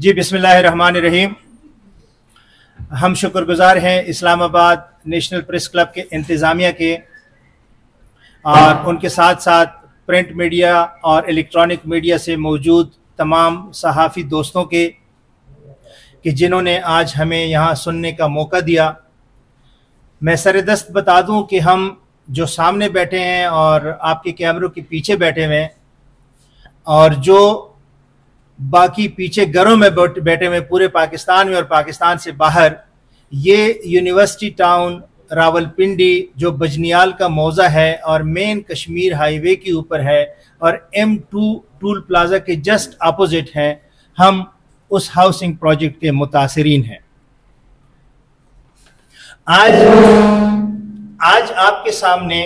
जी बिस्मिल्लाहिर्रहमानिर्रहीम। हम शुक्रगुजार हैं इस्लामाबाद नेशनल प्रेस क्लब के इंतज़ामिया के और उनके साथ साथ प्रिंट मीडिया और इलेक्ट्रॉनिक मीडिया से मौजूद तमाम सहाफ़ी दोस्तों के कि जिन्होंने आज हमें यहाँ सुनने का मौका दिया। मैं सरदस्त बता दूँ कि हम जो सामने बैठे हैं और आपके कैमरों के पीछे बैठे हुए हैं और जो बाकी पीछे घरों में बैठे हुए पूरे पाकिस्तान में और पाकिस्तान से बाहर, ये यूनिवर्सिटी टाउन रावलपिंडी जो बजनियाल का मौज़ा है और मेन कश्मीर हाईवे के ऊपर है और M2 टूल प्लाजा के जस्ट अपोजिट हैं, हम उस हाउसिंग प्रोजेक्ट के मुतासिरीन हैं। आज आपके सामने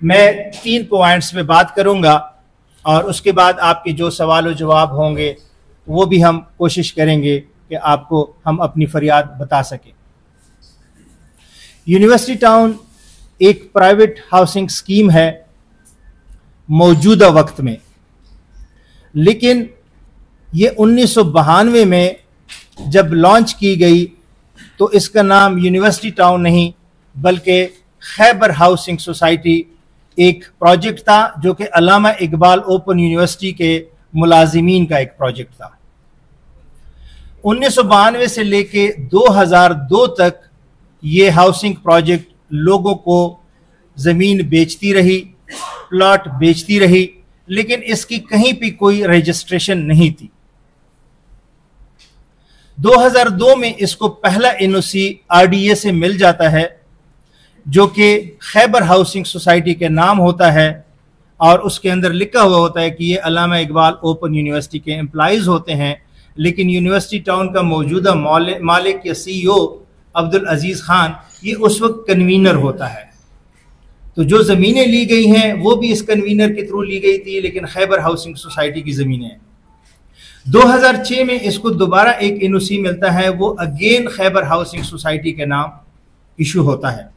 मैं 3 पॉइंट्स में बात करूंगा और उसके बाद आपके जो सवाल और जवाब होंगे वो भी हम कोशिश करेंगे कि आपको हम अपनी फरियाद बता सकें। यूनिवर्सिटी टाउन एक प्राइवेट हाउसिंग स्कीम है मौजूदा वक्त में, लेकिन ये 1992 में जब लॉन्च की गई तो इसका नाम यूनिवर्सिटी टाउन नहीं बल्कि खैबर हाउसिंग सोसाइटी एक प्रोजेक्ट था जो कि अल्लामा इकबाल ओपन यूनिवर्सिटी के मुलाजिमीन का एक प्रोजेक्ट था। 1992 से लेके 2002 तक ये हाउसिंग प्रोजेक्ट लोगों को ज़मीन बेचती रही, प्लॉट बेचती रही, लेकिन इसकी कहीं भी कोई रजिस्ट्रेशन नहीं थी। 2002 में इसको पहला NOC RDA से मिल जाता है जो कि खैबर हाउसिंग सोसाइटी के नाम होता है और उसके अंदर लिखा हुआ होता है कि ये अल्लामा इकबाल ओपन यूनिवर्सिटी के एम्प्लॉइज होते हैं, लेकिन यूनिवर्सिटी टाउन का मौजूदा मालिक या CEO अब्दुल अजीज़ खान ये उस वक्त कन्वीनर होता है। तो जो ज़मीनें ली गई हैं वो भी इस कन्वीनर के थ्रू ली गई थी, लेकिन खैबर हाउसिंग सोसाइटी की ज़मीनें हैं। 2006 में इसको दोबारा एक NOC मिलता है, वो अगेन खैबर हाउसिंग सोसाइटी के नाम इशू होता है।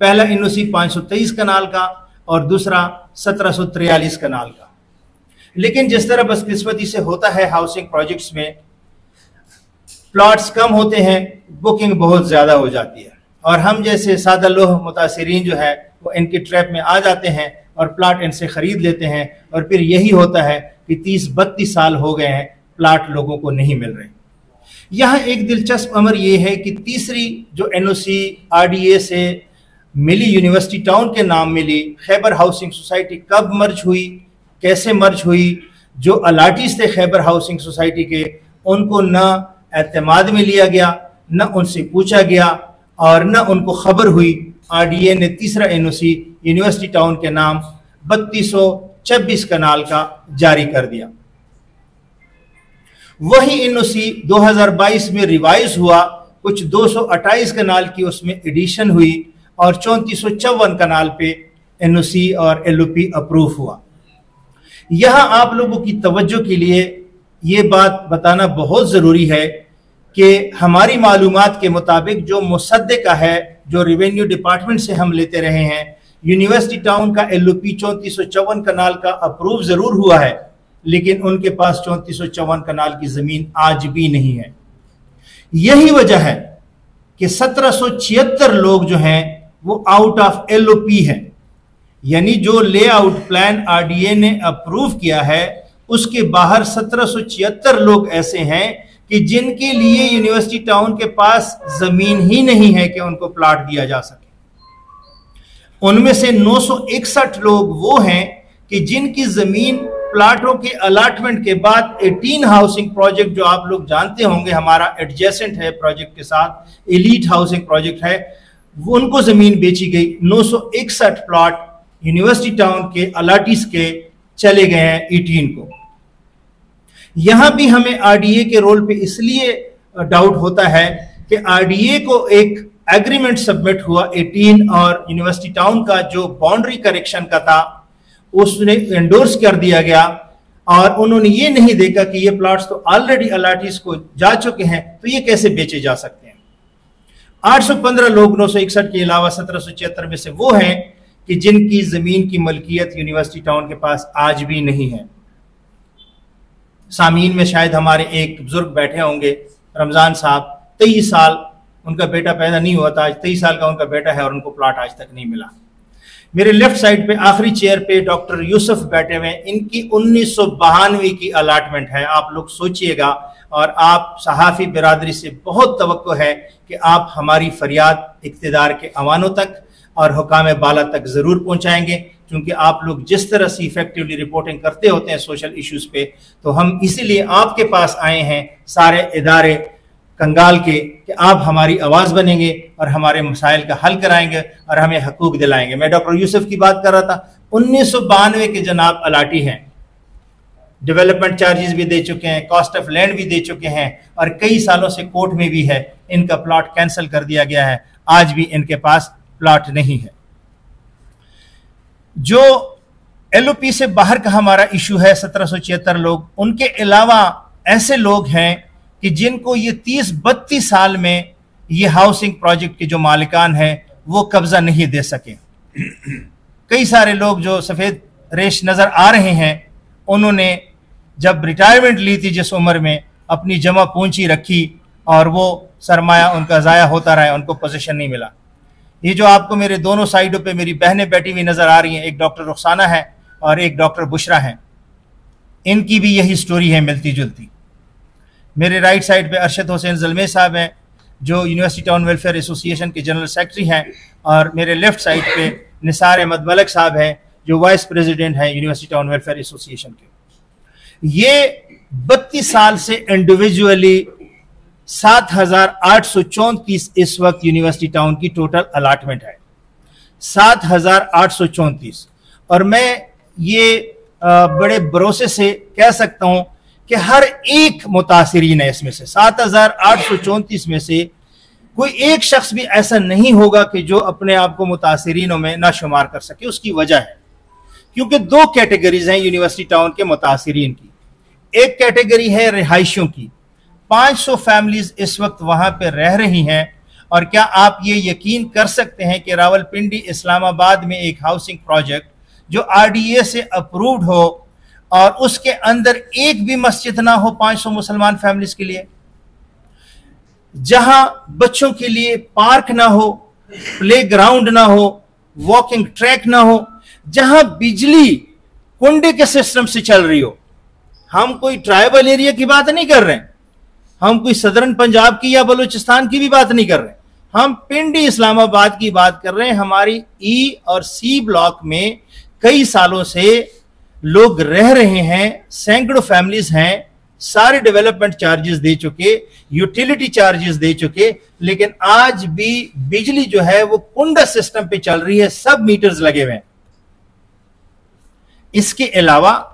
पहला NOC 523 कनाल का और दूसरा 1743 कनाल का। लेकिन जिस तरह बदकिस्मती से होता है हाउसिंग प्रोजेक्ट्स में, प्लॉट्स कम होते हैं, बुकिंग बहुत ज़्यादा हो जाती है और हम जैसे सादा लोह मुतासिरीन जो है वो इनके ट्रैप में आ जाते हैं और प्लाट इनसे ख़रीद लेते हैं और फिर यही होता है कि 30-32 साल हो गए हैं, प्लाट लोगों को नहीं मिल रहे। यहाँ एक दिलचस्प अमर ये है कि तीसरी जो NOC RDA से मिली यूनिवर्सिटी टाउन के नाम मिली, खैबर हाउसिंग सोसाइटी कब मर्ज हुई, कैसे मर्ज हुई, जो अलाटीज थे खैबर हाउसिंग सोसाइटी के उनको न एतमाद में लिया गया, न उनसे पूछा गया और न उनको खबर हुई। RDA ने तीसरा NOC यूनिवर्सिटी टाउन के नाम 3226 कनाल का जारी कर दिया। वही NOC 2022 में रिवाइज हुआ, कुछ 228 कनाल की उसमें एडिशन हुई और 3454 कनाल पे NOC और LOP अप्रूव हुआ। यहां आप लोगों की तवज्जो के लिए ये बात बताना बहुत ज़रूरी है कि हमारी मालूमात के मुताबिक जो मुसद्दिका है, जो रेवेन्यू डिपार्टमेंट से हम लेते रहे हैं, यूनिवर्सिटी टाउन का LOP 3454 कनाल का अप्रूव ज़रूर हुआ है, लेकिन उनके पास 3454 कनाल की ज़मीन आज भी नहीं है। यही वजह है कि 1776 लोग जो हैं वो आउट ऑफ LOP है, यानी जो लेआउट प्लान RDA ने अप्रूव किया है उसके बाहर 1776 लोग ऐसे हैं कि जिनके लिए यूनिवर्सिटी टाउन के पास जमीन ही नहीं है कि उनको प्लॉट दिया जा सके। उनमें से 961 लोग वो हैं कि जिनकी जमीन प्लाटों के अलाटमेंट के बाद 18 हाउसिंग प्रोजेक्ट जो आप लोग जानते होंगे हमारा एडजेसेंट है प्रोजेक्ट के साथ, एलीट हाउसिंग प्रोजेक्ट है, वो उनको जमीन बेची गई। 961 प्लॉट यूनिवर्सिटी टाउन के अलाटीज के चले गए हैं 18 को। यहां भी हमें RDA के रोल पे इसलिए डाउट होता है कि RDA को एक एग्रीमेंट सबमिट हुआ 18 और यूनिवर्सिटी टाउन का जो बाउंड्री करेक्शन का था उसने एंडोर्स कर दिया गया और उन्होंने ये नहीं देखा कि ये प्लॉट्स तो ऑलरेडी अलाटीज को जा चुके हैं, तो ये कैसे बेचे जा सकते हैं। 815 लोग 961 के अलावा 1776 में से वो हैं कि जिनकी जमीन की मलकियत यूनिवर्सिटी टाउन के पास आज भी नहीं है। सामीन में शायद हमारे एक बुजुर्ग बैठे होंगे, रमज़ान साहब, 23 साल उनका बेटा पैदा नहीं हुआ था, आज 23 साल का उनका बेटा है और उनको प्लॉट आज तक नहीं मिला। मेरे लेफ्ट साइड पे आखिरी चेयर पे डॉक्टर यूसुफ बैठे हुए हैं, इनकी 1992 की अलाटमेंट है। आप लोग सोचिएगा, और आप सहाफ़ी बिरादरी से बहुत तवक्को है कि आप हमारी फरियाद इक़्तिदार के अवानों तक और हुकाम बाला तक ज़रूर पहुँचाएंगे, क्योंकि आप लोग जिस तरह से इफेक्टिवली रिपोर्टिंग करते होते हैं सोशल इश्यूज़ पे, तो हम इसीलिए आपके पास आए हैं सारे इदारे कंगाल के, कि आप हमारी आवाज़ बनेंगे और हमारे मसाइल का हल कराएंगे और हमें हकूक दिलाएंगे। मैं डॉक्टर यूसुफ की बात कर रहा था, 1992 के जनाब अलाटी हैं, डेवलपमेंट चार्जेस भी दे चुके हैं, कॉस्ट ऑफ लैंड भी दे चुके हैं, और कई सालों से कोर्ट में भी है, इनका प्लॉट कैंसिल कर दिया गया है, आज भी इनके पास प्लॉट नहीं है। जो एलओपी से बाहर का हमारा इशू है 1776 लोग, उनके अलावा ऐसे लोग हैं कि जिनको ये 30-32 साल में ये हाउसिंग प्रोजेक्ट के जो मालिकान हैं वो कब्जा नहीं दे सके। कई सारे लोग जो सफ़ेद रेश नज़र आ रहे हैं, उन्होंने जब रिटायरमेंट ली थी जिस उम्र में, अपनी जमा पूंजी रखी और वो सरमाया उनका ज़ाया होता रहा, उनको पोजीशन नहीं मिला। ये जो आपको मेरे दोनों साइडों पे मेरी बहनें बैठी हुई नज़र आ रही हैं, एक डॉक्टर रुखसाना है और एक डॉक्टर बुशरा है, इनकी भी यही स्टोरी है मिलती जुलती। मेरे राइट साइड पे अरशद हुसैन ज़ल्मे साहब हैं जो यूनिवर्सिटी टाउन वेलफेयर एसोसिएशन के जनरल सेक्रेटरी हैं, और मेरे लेफ्ट साइड पे निसार अहमद मलिक साहब हैं जो वाइस प्रेसिडेंट हैं यूनिवर्सिटी टाउन वेलफेयर एसोसिएशन के। ये 32 साल से इंडिविजुअली 7,834 इस वक्त यूनिवर्सिटी टाउन की टोटल अलाटमेंट है, 7,834। और मैं ये बड़े भरोसे से कह सकता हूं कि हर एक मुतासिरीन है इसमें से, 7,834 में से कोई एक शख्स भी ऐसा नहीं होगा कि जो अपने आप को मुतासिरीनों में ना शुमार कर सके। उसकी वजह है क्योंकि 2 कैटेगरीज हैं यूनिवर्सिटी टाउन के मुतासिरीन की। एक कैटेगरी है रिहायशियों की, 500 फैमिलीज इस वक्त वहां पर रह रही हैं, और क्या आप ये यकीन कर सकते हैं कि रावलपिंडी इस्लामाबाद में एक हाउसिंग प्रोजेक्ट जो आरडीए से अप्रूव्ड हो और उसके अंदर एक भी मस्जिद ना हो 500 मुसलमान फैमिलीज के लिए, जहां बच्चों के लिए पार्क ना हो, प्लेग्राउंड ना हो, वॉकिंग ट्रैक ना हो, जहां बिजली कुंडे के सिस्टम से चल रही हो। हम कोई ट्राइबल एरिया की बात नहीं कर रहे हैं, हम कोई सदर्न पंजाब की या बलूचिस्तान की भी बात नहीं कर रहे, हम पिंडी इस्लामाबाद की बात कर रहे हैं। हमारी ई और सी ब्लॉक में कई सालों से लोग रह रहे हैं, सैकड़ों फैमिलीज हैं, सारे डेवलपमेंट चार्जेस दे चुके, यूटिलिटी चार्जेस दे चुके, लेकिन आज भी बिजली जो है वो कुंडा सिस्टम पे चल रही है, सब मीटर्स लगे हुए हैं। इसके अलावा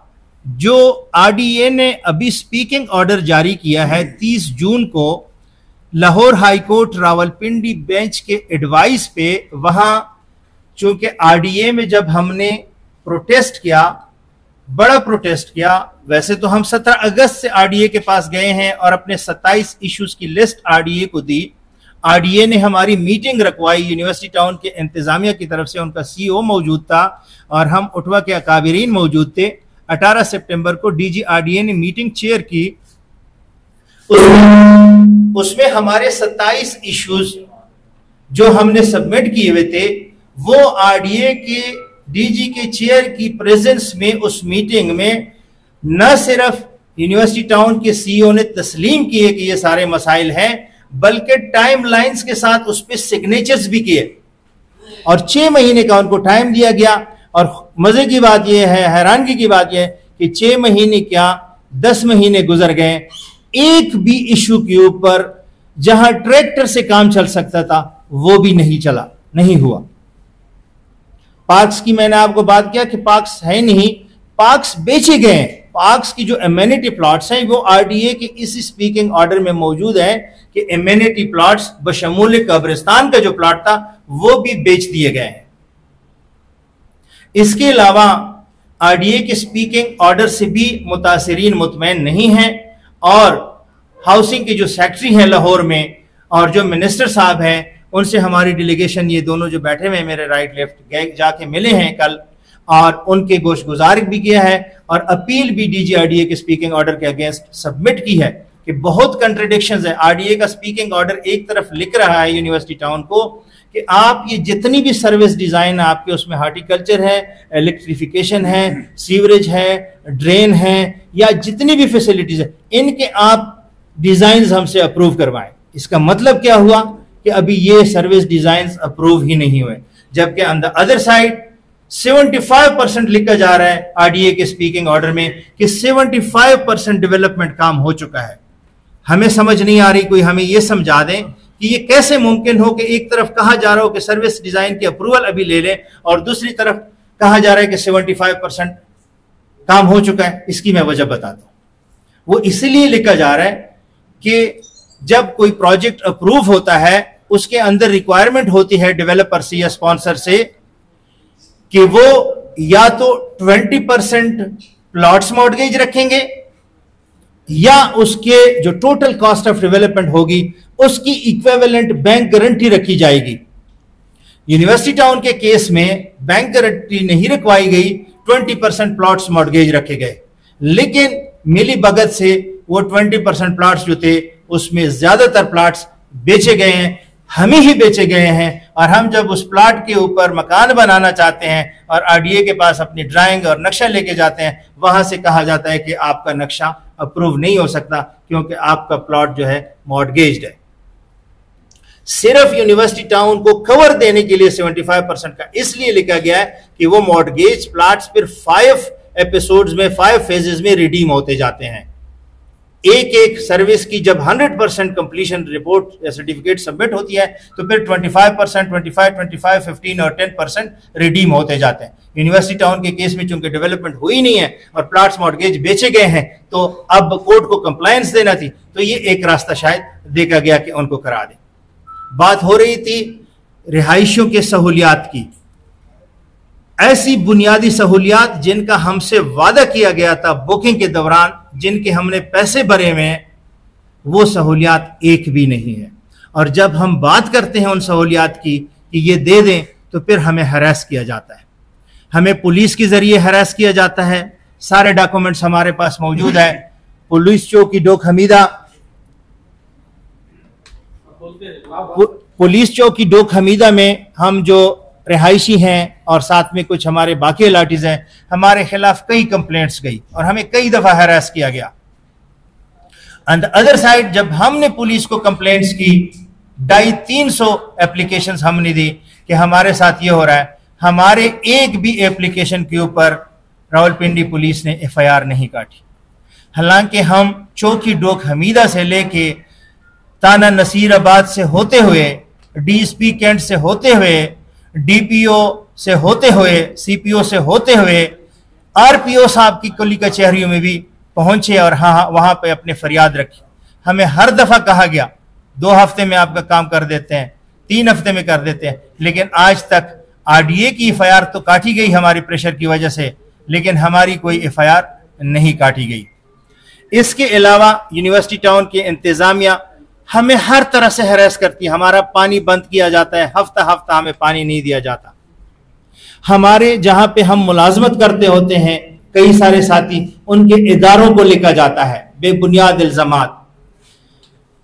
जो आरडीए ने अभी स्पीकिंग ऑर्डर जारी किया है 30 जून को, Lahore high court Rawalpindi bench के एडवाइस पे, वहां चूंकि आरडीए में जब हमने प्रोटेस्ट किया, बड़ा प्रोटेस्ट किया, वैसे तो हम 17 अगस्त से आरडीए के पास गए हैं और अपने 27 इश्यूज की लिस्ट आरडीए को दी। आरडीए ने हमारी मीटिंग रखवाई, यूनिवर्सिटी टाउन के इंतजामिया की तरफ से, उनका सीईओ मौजूद था और हम उठवा के अकाबिरीन मौजूद थे। 18 सितंबर को डीजी आरडीए ने मीटिंग चेयर की, उसमें हमारे 27 इश्यूज जो हमने सबमिट किए हुए थे वो आरडीए के डीजी के चेयर की प्रेजेंस में उस मीटिंग में न सिर्फ यूनिवर्सिटी टाउन के सीईओ ने तस्लीम किए कि ये सारे मसाइल हैं, बल्कि टाइम लाइन्स के साथ उस पर सिग्नेचर्स भी किए और 6 महीने का उनको टाइम दिया गया। और मजे की बात यह है, हैरानगी की बात यह है कि 6 महीने क्या 10 महीने गुजर गए, एक भी इशू के ऊपर जहां ट्रैक्टर से काम चल सकता था वो भी नहीं चला, नहीं हुआ। पार्क्स की मैंने आपको बात किया कि पार्क्स है नहीं, पार्क्स बेचे गए हैं। पार्क्स की जो एमेनिटी प्लॉट्स हैं वो आरडीए के इस स्पीकिंग ऑर्डर में मौजूद है कि एमेनिटी प्लॉट्स बशमूल कब्रिस्तान का जो प्लॉट था वो भी बेच दिए गए हैं। इसके अलावा आरडीए के स्पीकिंग ऑर्डर से भी मुतासिरीन मुतमैन नहीं हैं, और हाउसिंग के जो सेक्रेटरी हैं लाहौर में और जो मिनिस्टर साहब हैं, उनसे हमारी डेलीगेशन, ये दोनों जो बैठे हुए हैं मेरे राइट लेफ्ट, जाके मिले हैं कल, और उनके गोशगुजार भी किया है और अपील भी DGRDA के स्पीकिंग ऑर्डर के अगेंस्ट सबमिट की है कि बहुत कंट्रडिक्शंस है। RDA का स्पीकिंग ऑर्डर एक तरफ लिख रहा है यूनिवर्सिटी टाउन को कि आप ये जितनी भी सर्विस डिजाइन आपके उसमें हार्टिकल्चर है, इलेक्ट्रिफिकेशन है, सीवरेज है, ड्रेन है या जितनी भी फैसिलिटीज है, इनके आप डिजाइन हमसे अप्रूव करवाएं। इसका मतलब क्या हुआ कि अभी ये सर्विस डिजाइन अप्रूव ही नहीं हुए, जबकि ऑन द अदर साइड 75% लिखा जा रहा है RDA के स्पीकिंग ऑर्डर में कि 75% डेवलपमेंट काम हो चुका है। हमें समझ नहीं आ रही, कोई हमें यह समझा दें कि ये कैसे मुमकिन हो कि एक तरफ कहा जा रहा हो कि सर्विस डिजाइन की अप्रूवल अभी ले लें और दूसरी तरफ कहा जा रहा है कि 75% काम हो चुका है। इसकी मैं वजह बताता हूं। वो इसलिए लिखा जा रहा है कि जब कोई प्रोजेक्ट अप्रूव होता है उसके अंदर रिक्वायरमेंट होती है डेवलपर से या स्पॉन्सर से कि वो या तो 20% प्लॉट्स मॉर्गेज रखेंगे या उसके जो टोटल कॉस्ट ऑफ डेवलपमेंट होगी उसकी इक्विवेलेंट बैंक गारंटी रखी जाएगी। यूनिवर्सिटी टाउन के केस में बैंक गारंटी नहीं रखवाई गई, 20% प्लॉट्स मॉर्गेज रखे गए, लेकिन मिली भगत से वो 20% प्लॉट्स जो थे उसमें ज्यादातर प्लॉट्स बेचे गए हैं, हमें ही बेचे गए हैं। और हम जब उस प्लॉट के ऊपर मकान बनाना चाहते हैं और RDA के पास अपनी ड्राइंग और नक्शा लेके जाते हैं, वहां से कहा जाता है कि आपका नक्शा अप्रूव नहीं हो सकता क्योंकि आपका प्लॉट जो है मॉर्गेज्ड है। सिर्फ यूनिवर्सिटी टाउन को कवर देने के लिए 75% का इसलिए लिखा गया है कि वो मॉर्गेज प्लॉट्स फिर 5 एपिसोड्स में 5 फेजेस में रिडीम होते जाते हैं। एक एक सर्विस की जब 100% कंप्लीशन रिपोर्ट या सर्टिफिकेट सबमिट होती है तो फिर 25%, 25, 15 और 10% रिडीम होते जाते हैं। यूनिवर्सिटी टाउन के केस में चूंकि डेवलपमेंट हुई नहीं है और प्लॉट्स मॉर्गेज बेचे गए हैं तो अब कोर्ट को कंप्लायंस देना थी, तो ये एक रास्ता शायद देखा गया कि उनको करा दे। बात हो रही थी रिहायशियों के सहूलियात की, ऐसी बुनियादी सहूलियात जिनका हमसे वादा किया गया था बुकिंग के दौरान, जिनके हमने पैसे भरे हुए हैं, वो सहूलियात एक भी नहीं है। और जब हम बात करते हैं उन सहूलियात की कि ये दे दें तो फिर हमें हरास किया जाता है, हमें पुलिस के जरिए हरास किया जाता है। सारे डॉक्यूमेंट्स हमारे पास मौजूद है। पुलिस चौकी डोक हमीदा, पुलिस चौकी डोक हमीदा में हम जो रिहायशी हैं और साथ में कुछ हमारे बाकी अलाटीज हैं, हमारे खिलाफ कई कंप्लेंट्स गई और हमें कई दफा हरास किया गया। ऑन द अदर साइड जब हमने पुलिस को कंप्लेंट्स की, 250-300 एप्लीकेशंस हमने दी कि हमारे साथ ये हो रहा है, हमारे एक भी एप्लीकेशन के ऊपर रावलपिंडी पुलिस ने FIR नहीं काटी। हालांकि हम चौकी डोक हमीदा से लेके ताना नसीराबाद से होते हुए, DSP कैंट से होते हुए, DPO से होते हुए, CPO से होते हुए, RPO साहब की कुली कचहरियों में भी पहुंचे और हाँ वहां पे अपने फरियाद रखी। हमें हर दफा कहा गया 2 हफ्ते में आपका काम कर देते हैं, 3 हफ्ते में कर देते हैं, लेकिन आज तक RDA की FIR तो काटी गई हमारी प्रेशर की वजह से, लेकिन हमारी कोई FIR नहीं काटी गई। इसके अलावा यूनिवर्सिटी टाउन की इंतजामिया हमें हर तरह से हरास करती है। हमारा पानी बंद किया जाता है, हफ्ता हफ्ता हमें पानी नहीं दिया जाता। हमारे जहां पे हम मुलाजमत करते होते हैं कई सारे साथी, उनके इदारों को लिखा जाता है बेबुनियाद इल्जामात।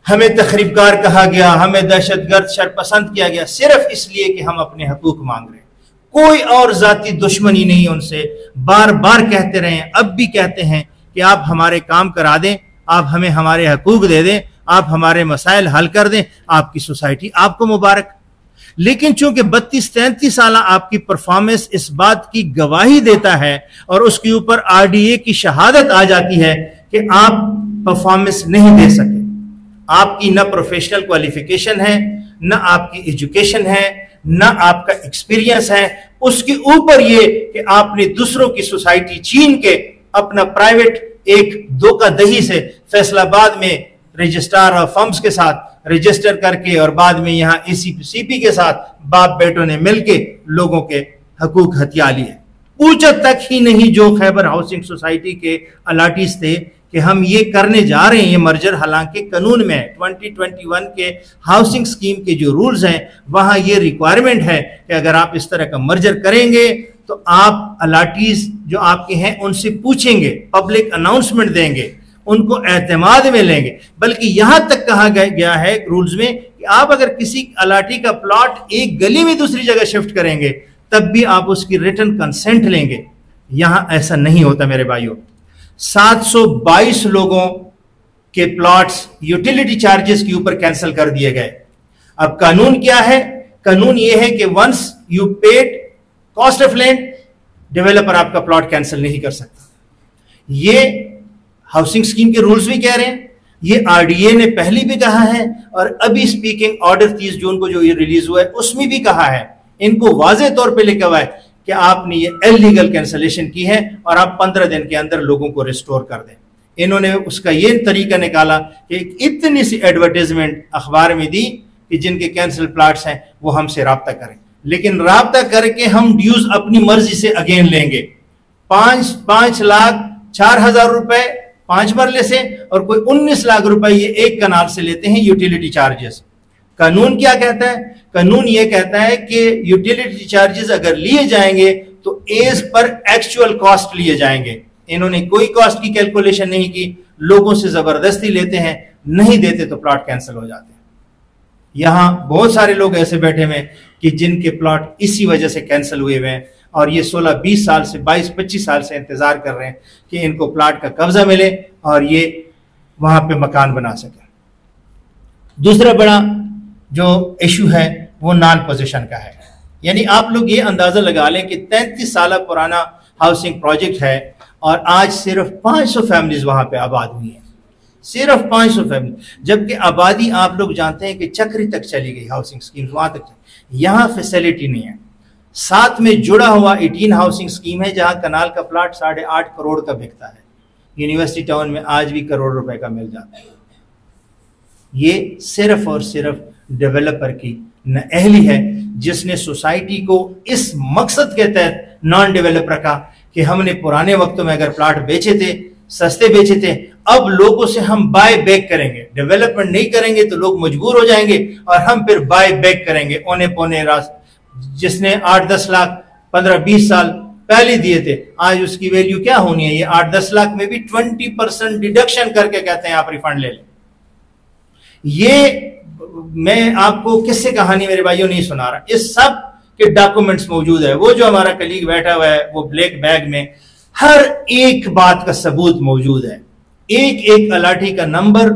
हमें तखरीबकार कहा गया, हमें दहशतगर्द शरपसंद किया गया, सिर्फ इसलिए कि हम अपने हकूक मांग रहे हैं। कोई और जाती दुश्मनी नहीं उनसे। बार बार कहते रहे, अब भी कहते हैं कि आप हमारे काम करा दें, आप हमें हमारे हकूक दे दें, आप हमारे मसाइल हल कर दें, आपकी सोसाइटी आपको मुबारक। लेकिन चूंकि 32-33 साल आपकी परफॉर्मेंस इस बात की गवाही देता है और उसके ऊपर RDA की शहादत आ जाती है कि आप परफॉर्मेंस नहीं दे सके, आपकी न प्रोफेशनल क्वालिफिकेशन है, न आपकी एजुकेशन है, न आपका एक्सपीरियंस है, उसके ऊपर ये कि आपने दूसरों की सोसाइटी छीन के अपना प्राइवेट एक धोखाधड़ी से फैसलाबाद में रजिस्ट्रार ऑफ फर्म्स के साथ रजिस्टर करके और बाद में यहाँ ACP-CP के साथ बाप बेटों ने मिलके लोगों के हकूक हथिया लिए। पूछा तक ही नहीं जो खैबर हाउसिंग सोसाइटी के अलाटीज थे कि हम ये करने जा रहे हैं ये मर्जर, हालांकि कानून में 2021 के हाउसिंग स्कीम के जो रूल्स हैं वहां ये रिक्वायरमेंट है कि अगर आप इस तरह का मर्जर करेंगे तो आप अलाटीज जो आपके हैं उनसे पूछेंगे, पब्लिक अनाउंसमेंट देंगे, उनको एतमाद में लेंगे। बल्कि यहां तक कहा गया है रूल्स में कि आप अगर किसी अलाटी का प्लॉट एक गली में दूसरी जगह शिफ्ट करेंगे तब भी आप उसकी रिटन कंसेंट लेंगे। यहां ऐसा नहीं होता मेरे भाइयों। 722 लोगों के प्लॉट्स यूटिलिटी चार्जेस के ऊपर कैंसिल कर दिए गए। अब कानून क्या है? कानून यह है कि once you paid cost of land, developer आपका प्लॉट कैंसिल नहीं कर सकता। ये हाउसिंग स्कीम के रूल्स भी कह रहे हैं, ये आरडीए ने पहले भी कहा है, और अभी स्पीकिंग ऑर्डर 30 जून को जो ये रिलीज हुआ है उसमें भी कहा है। इनको वाज़ेह तौर पे लिखा हुआ है कि आपने ये इल्लीगल कैंसलेशन की है और आप 15 दिन के अंदर लोगों को रिस्टोर कर दें। इन्होंने उसका ये तरीका निकाला कि इतनी सी एडवर्टाइजमेंट अखबार में दी कि जिनके कैंसिल प्लाट्स हैं वो हमसे राब्ता करें, लेकिन राब्ता करके हम ड्यूज अपनी मर्जी से अगेन लेंगे। 5,04,000 रुपए 5 मरले से, और कोई 19 लाख रुपए ये एक कनाल से लेते हैं यूटिलिटी चार्जेस। कानून क्या कहता है? कानून ये कहता है कि यूटिलिटी चार्जेस अगर लिए जाएंगे तो एज पर एक्चुअल कॉस्ट लिए जाएंगे। इन्होंने कोई कॉस्ट की कैलकुलेशन नहीं की, लोगों से जबरदस्ती लेते हैं, नहीं देते तो प्लॉट कैंसिल हो जाते हैं। यहां बहुत सारे लोग ऐसे बैठे हुए कि जिनके प्लॉट इसी वजह से कैंसिल हुए हुए हैं, और ये 16-20 साल से 22-25 साल से इंतजार कर रहे हैं कि इनको प्लॉट का कब्जा मिले और ये वहां पे मकान बना सके। दूसरा बड़ा जो इशू है वो नॉन पोजीशन का है। यानी आप लोग ये अंदाजा लगा लें कि 33 साल पुराना हाउसिंग प्रोजेक्ट है और आज सिर्फ 500 फैमिलीज वहां पे आबाद हुई हैं, सिर्फ 500 फैमिली, जबकि आबादी आप लोग जानते हैं कि चक्री तक चली गई हाउसिंग स्कीम, वहां तक। यहां फैसिलिटी नहीं है। साथ में जुड़ा हुआ 18 हाउसिंग स्कीम है जहां कनाल का प्लाट 8.5 करोड़ का बिकता है। यूनिवर्सिटी टाउन में आज भी करोड़ रुपए का मिल जाता है। ये सिर्फ और सिर्फ डेवलपर की नाअहली है जिसने सोसाइटी को इस मकसद के तहत नॉन डेवलप रखा कि हमने पुराने वक्तों में अगर प्लाट बेचे थे, सस्ते बेचे थे, अब लोगों से हम बाय बैक करेंगे। डेवलपमेंट नहीं करेंगे तो लोग मजबूर हो जाएंगे और हम फिर बाय बैक करेंगे औने पौने रास्ते। जिसने 8-10 लाख 15-20 साल पहले दिए थे, आज उसकी वैल्यू क्या होनी है? ये 8-10 लाख में भी 20% डिडक्शन करके कहते हैं आप रिफंड ले लें। ये मैं आपको किस्से कहानी मेरे भाइयों नहीं सुना रहा, इस सब के डॉक्यूमेंट्स मौजूद है। वो जो हमारा कलीग बैठा हुआ है वो ब्लैक बैग में हर एक बात का सबूत मौजूद है। एक एक अलाटी का नंबर,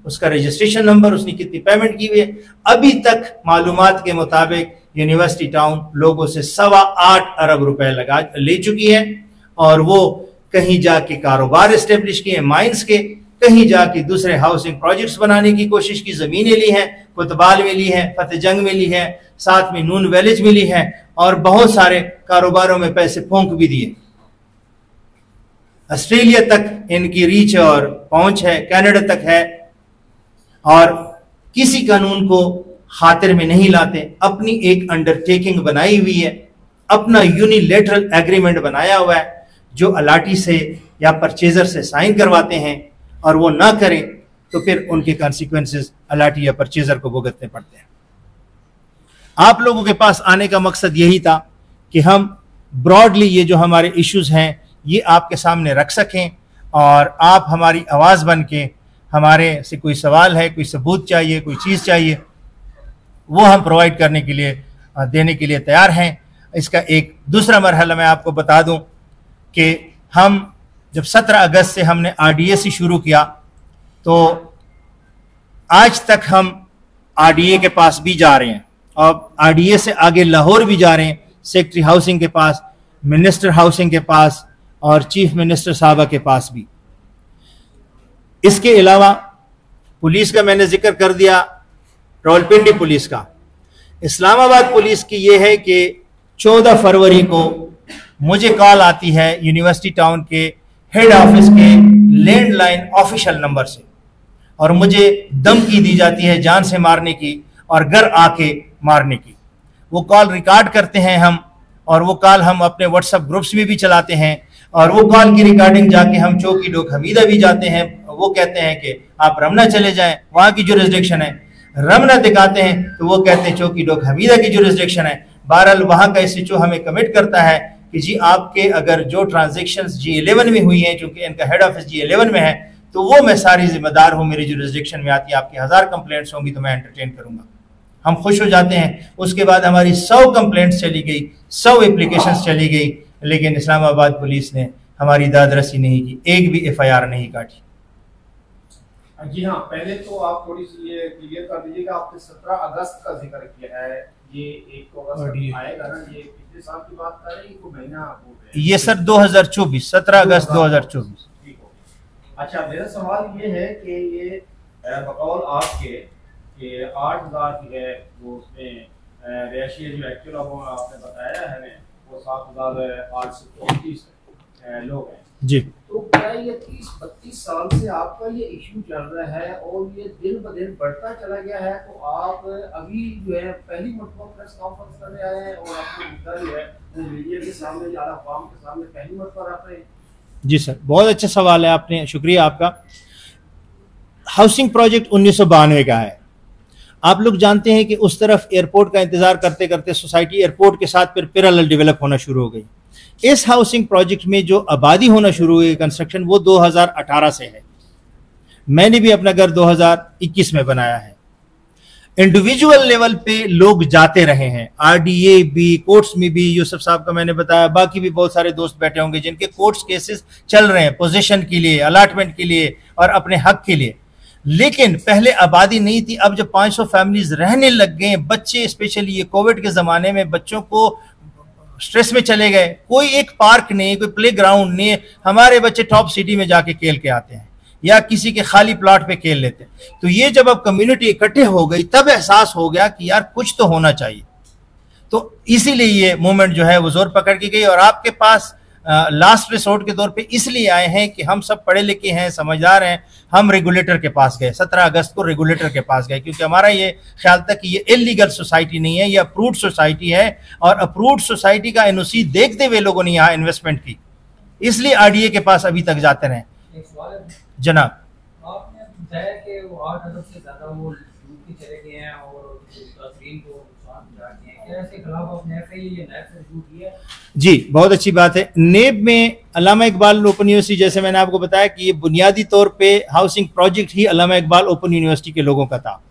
उसका रजिस्ट्रेशन नंबर, उसने कितनी पेमेंट की हुई है। अभी तक मालूमात के मुताबिक यूनिवर्सिटी टाउन लोगों से 8.25 अरब रुपए ले चुकी है, और वो कहीं जाके कारोबार एस्टेब्लिश किए माइंस के, कहीं जाके दूसरे हाउसिंग प्रोजेक्ट्स बनाने की कोशिश की, जमीनें ली हैं, कुतबाल में ली है, फतेह जंग में ली है, साथ में नून विलेज में ली है, और बहुत सारे कारोबारों में पैसे फूंक भी दिए। ऑस्ट्रेलिया तक इनकी रीच और पहुंच है, कनाडा तक है, और किसी कानून को खातिर में नहीं लाते। अपनी एक अंडरटेकिंग बनाई हुई है, अपना यूनिलेटरल एग्रीमेंट बनाया हुआ है जो अलाटी से या परचेजर से साइन करवाते हैं, और वो ना करें तो फिर उनके कॉन्सिक्वेंसेस अलाटी या परचेजर को भुगतने पड़ते हैं। आप लोगों के पास आने का मकसद यही था कि हम ब्रॉडली ये जो हमारे इश्यूज हैं ये आपके सामने रख सकें, और आप हमारी आवाज़ बन के, हमारे से कोई सवाल है, कोई सबूत चाहिए, कोई चीज़ चाहिए, वो हम प्रोवाइड करने के लिए, देने के लिए तैयार हैं। इसका एक दूसरा मरहला मैं आपको बता दूं कि हम जब 17 अगस्त से हमने आरडीए से शुरू किया तो आज तक हम आरडीए के पास भी जा रहे हैं, और आरडीए से आगे लाहौर भी जा रहे हैं, सेक्रेटरी हाउसिंग के पास, मिनिस्टर हाउसिंग के पास, और चीफ मिनिस्टर साहबा के पास भी। इसके अलावा पुलिस का मैंने जिक्र कर दिया, रावलपिंडी पुलिस का। इस्लामाबाद पुलिस की यह है कि 14 फरवरी को मुझे कॉल आती है यूनिवर्सिटी टाउन के हेड ऑफिस के लैंडलाइन ऑफिशियल नंबर से, और मुझे धमकी दी जाती है जान से मारने की और घर आके मारने की। वो कॉल रिकॉर्ड करते हैं हम, और वो कॉल हम अपने व्हाट्सएप ग्रुप्स में भी चलाते हैं, और वो कॉल की रिकॉर्डिंग जाके हम चौकी डोक हमीदा भी जाते हैं। वो कहते हैं कि आप रमना चले जाएं, वहाँ की जुरिस्डिक्शन है। रमना दिखाते हैं तो वो कहते हैं चौकी डोक हमीदा की जुरिस्डिक्शन है। बहरहाल वहाँ का एसएचओ हमें कमिट करता है कि जी आपके अगर जो ट्रांजेक्शन्स G11 में हुई हैं, चूंकि इनका हेड ऑफिस G11 में है, तो वो मैं सारी जिम्मेदार हूँ, मेरी जुरिस्डिक्शन में आती है, आपकी 1000 कंप्लेंट्स होंगी तो मैं एंटरटेन करूंगा। हम खुश हो जाते हैं। उसके बाद हमारी 100 कंप्लेंट्स चली गई, 100 एप्लीकेशंस चली गई, लेकिन इस्लामाबाद पुलिस ने हमारी दादरसी नहीं की, एक भी FIR नहीं काटी। जी हाँ, पहले तो आप थोड़ी सी ये क्लियर कर दीजिएगा, आपने 17 अगस्त का जिक्र किया है, ये 1 अगस्त आएगा ना, ये पिछले साल की बात कर रहे हैं, को महीना हो गया? ये सर 2024, 17 अगस्त 2024। ठीक हो। अच्छा, मेरा सवाल ये है कि ये बकौल आपके कि 8000 की है वो, उसमें रेशियो जो एक्चुअल आपने बताया है वो 7834 लोग हैं जी। तो क्या ये 30-32 साल से आपका ये इशू चल रहा है और ये दिन ब दिन बढ़ता चला गया है, तो आप अभी जो है पहली मरतबा प्रेस कॉन्फ्रेंस करने आए हैं और आपको मुद्दा जो है वो मीडिया के सामने या अवाम के सामने पहली मरतबा रख रहे हैं? जी सर, बहुत अच्छा सवाल है आपने, शुक्रिया आपका। हाउसिंग प्रोजेक्ट 1992 का है। आप लोग जानते हैं कि उस तरफ एयरपोर्ट का इंतजार करते करते सोसाइटी एयरपोर्ट के साथ फिर पैरेलल डेवलप होना शुरू हो गई। इस हाउसिंग प्रोजेक्ट में जो आबादी होना शुरू हुई कंस्ट्रक्शन, वो 2018 से है। मैंने भी अपना घर 2021 में बनाया है। इंडिविजुअल लेवल पे लोग जाते रहे हैं, RDA भी, कोर्ट्स में भी, यूसुफ साहब का मैंने बताया, बाकी भी बहुत सारे दोस्त बैठे होंगे जिनके कोर्ट्स केसेस चल रहे हैं पोजीशन के लिए, अलॉटमेंट के लिए और अपने हक के लिए। लेकिन पहले आबादी नहीं थी, अब जब 500 फैमिलीज रहने लग गए, बच्चे स्पेशली ये कोविड के जमाने में बच्चों को स्ट्रेस में चले गए, कोई एक पार्क नहीं, कोई प्ले ग्राउंड नहीं, हमारे बच्चे टॉप सिटी में जाके खेल के आते हैं या किसी के खाली प्लॉट पे खेल लेते हैं। तो ये जब अब कम्युनिटी इकट्ठे हो गई तब एहसास हो गया कि यार कुछ तो होना चाहिए। तो इसीलिए ये मूवमेंट जो है वो जोर पकड़ के गई और आपके पास लास्ट रिसोर्ट के तौर पे इसलिए आए हैं कि हम सब पढ़े लिखे हैं, समझदार हैं। हम रेगुलेटर के पास गए, 17 अगस्त को रेगुलेटर के पास गए, क्योंकि हमारा ये ख्याल था कि ये इलीगल सोसाइटी नहीं है, ये अप्रूव्ड सोसाइटी है और अप्रूव्ड सोसाइटी का NOC देखते हुए लोगों ने यहाँ इन्वेस्टमेंट की, इसलिए RDA के पास अभी तक जाते रहे। जनाब, आपने बताया कि वो 8 अरब से ज्यादा वो लूट के चले गए हैं और तस्वीर को नुकसान पहुंचाते हैं, क्या इसके खिलाफ आपने FIA या नैब से रजू किया? जी, बहुत अच्छी बात है। नेब में अल्लामा इकबाल ओपन यूनिवर्सिटी, जैसे मैंने आपको बताया कि ये बुनियादी तौर पे हाउसिंग प्रोजेक्ट ही अल्लामा इकबाल ओपन यूनिवर्सिटी के लोगों का था।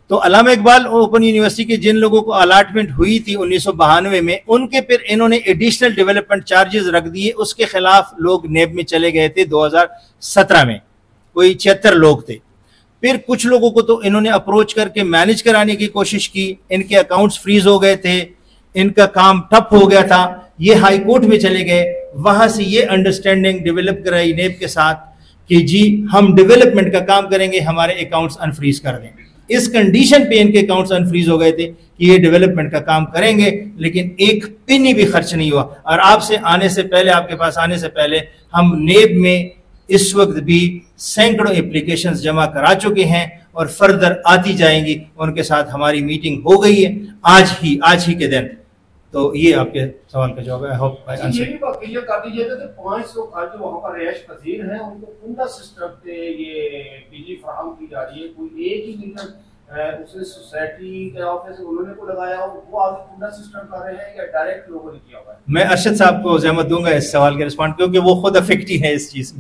तो अल्लामा इकबाल ओपन यूनिवर्सिटी के जिन लोगों को अलॉटमेंट हुई थी 1992 में, उनके फिर इन्होंने एडिशनल डेवलपमेंट चार्जेस रख दिए, उसके खिलाफ लोग नेब में चले गए थे 2017 में, कोई 76 लोग थे। फिर कुछ लोगों को तो इन्होंने अप्रोच करके मैनेज कराने की कोशिश की, इनके अकाउंट्स फ्रीज हो गए थे, इनका काम ठप हो गया था, ये हाई कोर्ट में चले गए। वहां से ये अंडरस्टैंडिंग डेवलप कराई नेब के साथ कि जी हम डेवलपमेंट का काम करेंगे, हमारे अकाउंट्स अनफ्रीज कर दें। इस कंडीशन पे इनके अकाउंट्स अनफ्रीज हो गए थे कि ये डेवलपमेंट का काम करेंगे, लेकिन एक पेनी भी खर्च नहीं हुआ। और आपसे आने से पहले, आपके पास आने से पहले, हम नेब में इस वक्त भी सैकड़ों एप्लीकेशंस जमा करा चुके हैं और फर्दर आती जाएंगी। उनके साथ हमारी मीटिंग हो गई है आज ही के दिन। तो ये आपके सवाल का जवाब है। I hope I answer. ये भी क्लियर कर दीजिए तो 500 जो वहां पर रिहायश पजीर हैं उनको कुंडा सिस्टम पे ये बिजली फराहम की जा रही है, कोई एक ही मीटर दूसरे सोसाइटी के ऑफिस उन्होंने को लगाया हो, वो आगे कुंडा सिस्टम कर रहे हैं या डायरेक्ट लोगों ने किया हुआ है? मैं अरशद साहब को जहमत दूंगा इस सवाल के रिस्पॉन्ड, क्योंकि वो खुद अफेक्टी है इस चीज।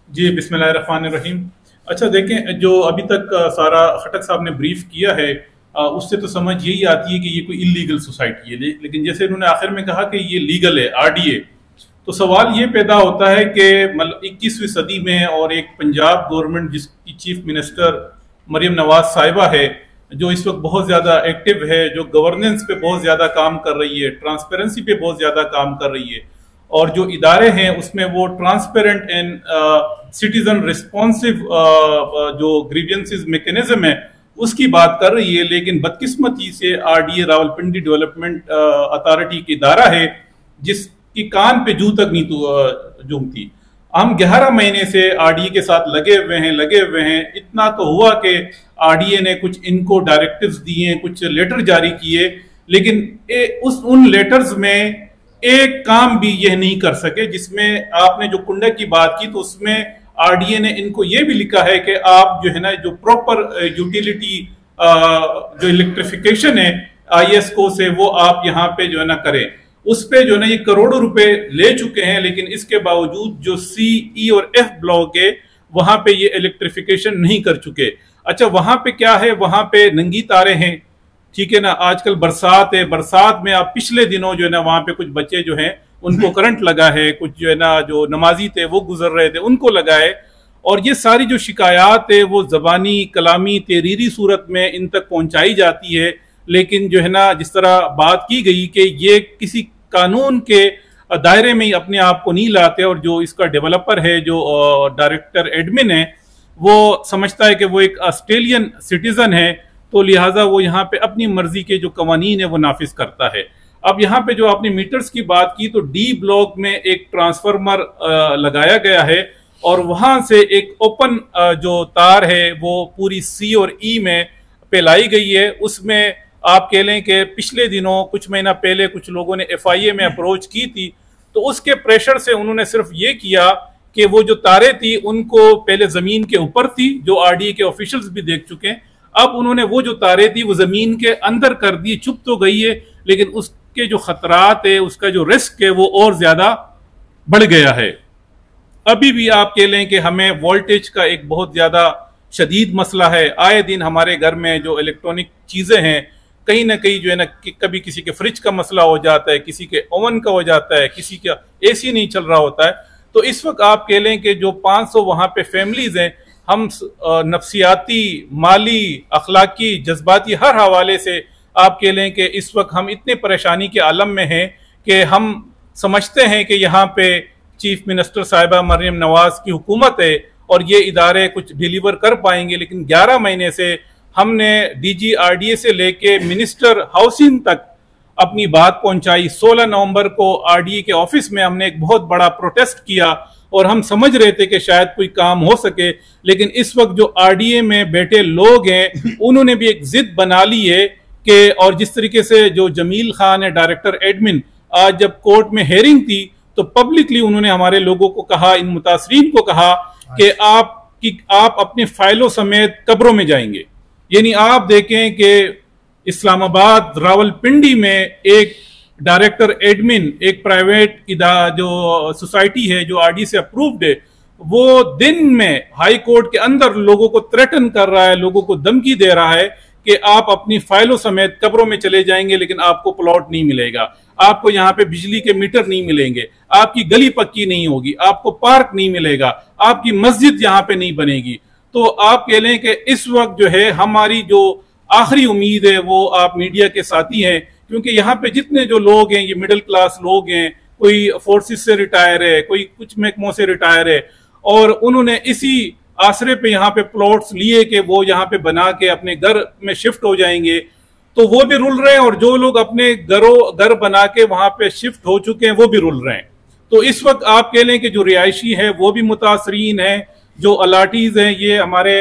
जी, बिस्मिल्लाहिर्रहमानिर्रहीम। अच्छा देखें, जो अभी तक सारा खटक साहब ने ब्रीफ किया है उससे तो समझ यही आती है कि ये कोई इलीगल सोसाइटी है, लेकिन जैसे उन्होंने आखिर में कहा कि ये लीगल है RDA, तो सवाल ये पैदा होता है कि मतलब 21वीं सदी में और एक पंजाब गवर्नमेंट जिसकी चीफ मिनिस्टर मरियम नवाज साहिबा है, जो इस वक्त बहुत ज़्यादा एक्टिव है, जो गवर्नेंस पे बहुत ज़्यादा काम कर रही है, ट्रांसपेरेंसी पे बहुत ज़्यादा काम कर रही है, और जो इदारे हैं उसमें वो ट्रांसपेरेंट एंड सिटीजन रिस्पॉन्सिव जो ग्रीवियंसेस मैकेनिज्म है उसकी बात कर रही है। लेकिन बदकिस्मती से RDA रावलपिंडी डेवलपमेंट अथॉरिटी की इदारा है जिसकी कान पे जू तक नहीं जूमती। हम 11 महीने से RDA के साथ लगे हुए हैं। इतना तो हुआ कि RDA ने कुछ इनको डायरेक्टिव्स दिए, कुछ लेटर जारी किए, लेकिन उन लेटर्स में एक काम भी यह नहीं कर सके। जिसमें आपने जो कुंडा की बात की, तो उसमें RDA ने इनको ये भी लिखा है कि आप जो है ना, जो प्रॉपर यूटिलिटी जो इलेक्ट्रिफिकेशन है ISO से, वो आप यहाँ पे जो है ना करें। उस पे जो है ना ये करोड़ों रुपए ले चुके हैं, लेकिन इसके बावजूद जो सी, ई और एफ ब्लॉक है वहां पे ये इलेक्ट्रिफिकेशन नहीं कर चुके। अच्छा, वहां पे क्या है, वहां पे नंगी तारे हैं, ठीक है ना। आजकल बरसात है, बरसात में आप पिछले दिनों जो है ना वहां पे कुछ बच्चे जो हैं उनको करंट लगा है, कुछ जो है ना जो नमाजी थे वो गुजर रहे थे उनको लगा है। और ये सारी जो शिकायत है वो जबानी, कलामी, तहरीरी सूरत में इन तक पहुंचाई जाती है, लेकिन जो है ना जिस तरह बात की गई कि ये किसी कानून के दायरे में ही अपने आप को नहीं लाते, और जो इसका डेवलपर है, जो डायरेक्टर एडमिन है, वो समझता है कि वो एक ऑस्ट्रेलियन सिटीजन है, तो लिहाजा वो यहाँ पे अपनी मर्जी के जो कवानीन है वो नाफिज करता है। अब यहाँ पे जो आपने मीटर्स की बात की, तो डी ब्लॉक में एक ट्रांसफार्मर लगाया गया है, और वहां से एक ओपन जो तार है वो पूरी सी और ई में पे लाई गई है। उसमें आप कह लें कि पिछले दिनों कुछ महीना पहले कुछ लोगों ने FIA में अप्रोच की थी, तो उसके प्रेशर से उन्होंने सिर्फ ये किया कि वो जो तारें थी उनको पहले जमीन के ऊपर थी, जो RDA के ऑफिशियल्स भी देख चुके हैं। अब उन्होंने वो जो तारें थी वो जमीन के अंदर कर दी, चुप तो गई है, लेकिन उसके जो खतरात है, उसका जो रिस्क है वो और ज्यादा बढ़ गया है। अभी भी आप कह लें कि हमें वोल्टेज का एक बहुत ज्यादा शदीद मसला है। आए दिन हमारे घर में जो इलेक्ट्रॉनिक चीजें हैं, कहीं ना कहीं जो है ना कभी किसी के फ्रिज का मसला हो जाता है, किसी के ओवन का हो जाता है, किसी का AC नहीं चल रहा होता है। तो इस वक्त आप कह लें कि जो 500 वहां पे फैमिलीज हैं, हम नफ्सियाती, माली, अखलाकी, जज्बाती हर हवाले से आप कह लें कि इस वक्त हम इतने परेशानी के आलम में हैं कि हम समझते हैं कि यहाँ पे चीफ मिनिस्टर साहिबा मरियम नवाज की हुकूमत है और ये इदारे कुछ डिलीवर कर पाएंगे, लेकिन 11 महीने से हमने DG RDA से लेके मिनिस्टर हाउसिंग तक अपनी बात पहुंचाई। 16 नवंबर को RDA के ऑफिस में हमने एक बहुत बड़ा प्रोटेस्ट किया और हम समझ रहे थे कि शायद कोई काम हो सके, लेकिन इस वक्त जो RDA में बैठे लोग हैं उन्होंने भी एक जिद बना ली है कि, और जिस तरीके से जो जमील खान है डायरेक्टर एडमिन, आज जब कोर्ट में हेयरिंग थी तो पब्लिकली उन्होंने हमारे लोगों को कहा, इन मुतासरीन को कहा कि आप अपनी फाइलों समेत कब्रों में जाएंगे। यानी आप देखें कि इस्लामाबाद, रावलपिंडी में एक डायरेक्टर एडमिन, एक प्राइवेट जो सोसाइटी है जो RDA से अप्रूव्ड है, वो दिन में हाई कोर्ट के अंदर लोगों को थ्रेटन कर रहा है, लोगों को धमकी दे रहा है कि आप अपनी फाइलों समेत कब्रों में चले जाएंगे, लेकिन आपको प्लॉट नहीं मिलेगा, आपको यहाँ पे बिजली के मीटर नहीं मिलेंगे, आपकी गली पक्की नहीं होगी, आपको पार्क नहीं मिलेगा, आपकी मस्जिद यहाँ पे नहीं बनेगी। तो आप कह लें कि इस वक्त जो है हमारी जो आखिरी उम्मीद है वो आप मीडिया के साथी हैं, क्योंकि यहाँ पे जितने जो लोग हैं ये मिडिल क्लास लोग हैं, कोई फोर्सेस से रिटायर है, कोई कुछ महकमों से रिटायर है, और उन्होंने इसी आसरे पे यहाँ पे प्लॉट्स लिए कि वो यहाँ पे बना के अपने घर में शिफ्ट हो जाएंगे, तो वो भी रुल रहे हैं, और जो लोग अपने घर बना के वहां पे शिफ्ट हो चुके हैं वो भी रुल रहे हैं। तो इस वक्त आप कह लें कि जो रिहायशी है वो भी मुतासरीन है, जो अलाटीज हैं, ये हमारे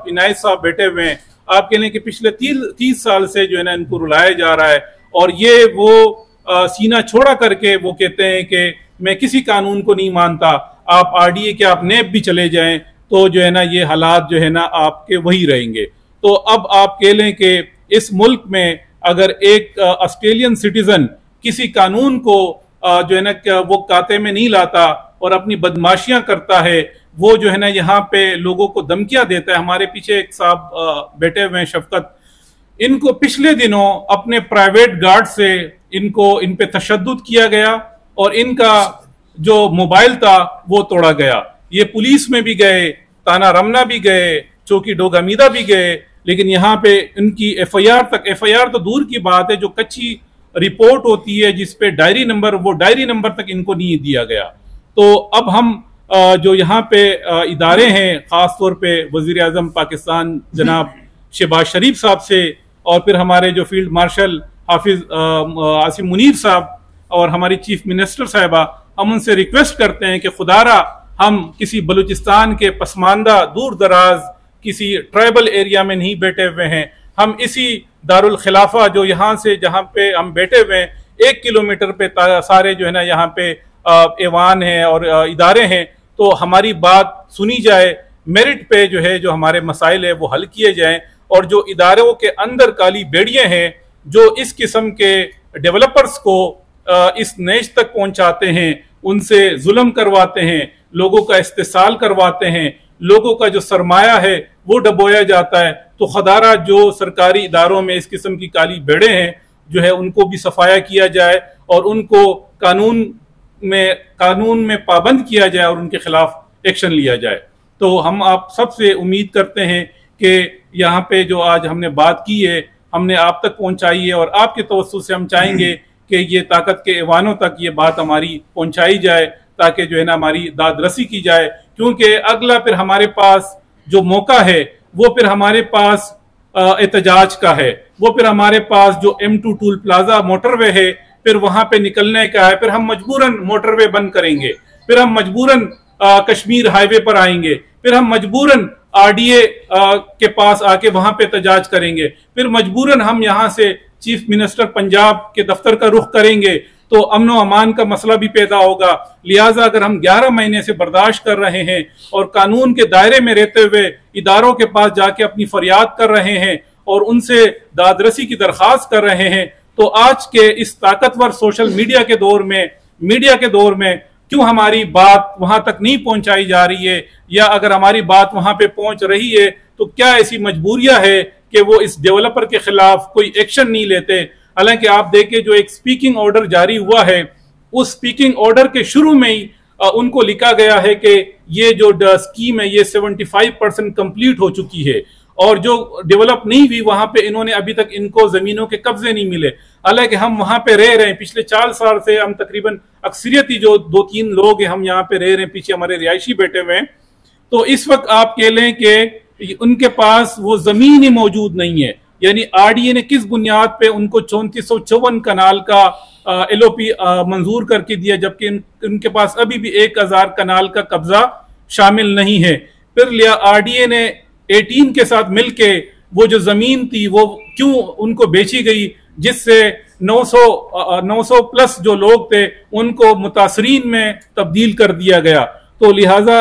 इनायत साहब बैठे हुए हैं, आप कह लें कि पिछले 30 साल से जो है ना इनको रुलाया जा रहा है, और ये वो सीना छोड़ा करके वो कहते हैं कि मैं किसी कानून को नहीं मानता, आप RDA के आप नेब भी चले जाएं तो जो है ना ये हालात जो है ना आपके वही रहेंगे। तो अब आप कह लें कि इस मुल्क में अगर एक ऑस्ट्रेलियन सिटीजन किसी कानून को जो है ना वो काते में नहीं लाता और अपनी बदमाशियां करता है, वो जो है ना यहाँ पे लोगों को धमकियां देता है। हमारे पीछे एक साहब बैठे हुए हैं, शफकत, इनको पिछले दिनों अपने प्राइवेट गार्ड से इन पे तशद्दुद किया गया और इनका जो मोबाइल था वो तोड़ा गया। ये पुलिस में भी गए, ताना रमना भी गए, चौकी डोगामीदा भी गए, लेकिन यहाँ पे इनकी FIR तो दूर की बात है, जो कच्ची रिपोर्ट होती है जिसपे डायरी नंबर तक इनको नहीं दिया गया। तो अब हम जो यहाँ पे इदारे हैं, खासतौर पे वजीर आजम पाकिस्तान जनाब शहबाज शरीफ साहब से, और फिर हमारे जो फील्ड मार्शल हाफिज आसिम मुनीर साहब और हमारी चीफ मिनिस्टर साहिबा, हम उनसे रिक्वेस्ट करते हैं कि खुदारा हम किसी बलूचिस्तान के पसमानदा दूर दराज किसी ट्राइबल एरिया में नहीं बैठे हुए हैं, हम इसी दारुल खिलाफा जो यहाँ से जहाँ पे हम बैठे हुए हैं 1 किलोमीटर पे सारे जो है ना यहाँ पे ऐवान है और इदारे हैं, तो हमारी बात सुनी जाए, मेरिट पे जो है जो हमारे मसाइल है वो हल किए जाएं, और जो इदारों के अंदर काली बेड़ियां हैं जो इस किस्म के डेवलपर्स को इस नेश तक पहुंचाते हैं, उनसे जुल्म करवाते हैं, लोगों का इस्तेसाल करवाते हैं, लोगों का जो सरमाया है वो डबोया जाता है। तो खुदारा जो सरकारी इदारों में इस किस्म की काली बेड़े हैं जो है उनको भी सफाया किया जाए और उनको कानून में पाबंद किया जाए और उनके खिलाफ एक्शन लिया जाए। तो हम आप सबसे उम्मीद करते हैं कि यहाँ पे जो आज हमने बात की है हमने आप तक पहुंचाई है और आपके तवज्जो से हम चाहेंगे कि ये ताकत के ऐवानों तक ये बात हमारी पहुंचाई जाए ताकि जो है ना हमारी दाद रसी की जाए, क्योंकि अगला फिर हमारे पास जो मौका है वो फिर हमारे पास एहतजाज का है, वो फिर हमारे पास जो M2 टूल प्लाजा मोटरवे है फिर वहां पे निकलने का है। फिर हम मजबूरन मोटरवे बंद करेंगे, फिर हम मजबूरन कश्मीर हाईवे पर आएंगे, फिर हम मजबूरन RDA के पास आके वहां पे एहतजाज करेंगे, फिर मजबूरन हम यहाँ से चीफ मिनिस्टर पंजाब के दफ्तर का रुख करेंगे, तो अमन व अमान का मसला भी पैदा होगा। लिहाजा अगर हम 11 महीने से बर्दाश्त कर रहे हैं और कानून के दायरे में रहते हुए इदारों के पास जाके अपनी फरियाद कर रहे हैं और उनसे दादरसी की दरख्वास्त कर रहे हैं, तो आज के इस ताकतवर सोशल मीडिया के दौर में क्यों हमारी बात वहां तक नहीं पहुंचाई जा रही है, या अगर हमारी बात वहां पे पहुंच रही है तो क्या ऐसी मजबूरियां है कि वो इस डेवलपर के खिलाफ कोई एक्शन नहीं लेते। हालांकि आप देखें जो एक स्पीकिंग ऑर्डर जारी हुआ है उस स्पीकिंग ऑर्डर के शुरू में ही उनको लिखा गया है कि ये जो स्कीम है ये 75% कंप्लीट हो चुकी है और जो डेवलप नहीं हुई वहां पे इन्होंने अभी तक इनको जमीनों के कब्जे नहीं मिले। हालांकि हम वहां पे रह रहे हैं, पिछले 4 साल से हम तकरीबन अक्सरियती जो 2-3 लोग हैं हम यहाँ पे रह रहे हैं, पीछे हमारे रिहायशी बैठे हुए हैं। तो इस वक्त आप कह लें कि उनके पास वो जमीन ही मौजूद नहीं है, यानी RDA ने किस बुनियाद पे उनको 3454 कनाल का LOP मंजूर करके दिया, जबकि उनके पास अभी भी 1000 कनाल का कब्जा शामिल नहीं है। फिर लिया RDA ने 18 के साथ मिलके वो जो जमीन थी वो क्यों उनको बेची गई, जिससे 900 प्लस जो लोग थे उनको मुतासरीन में तब्दील कर दिया गया। तो लिहाजा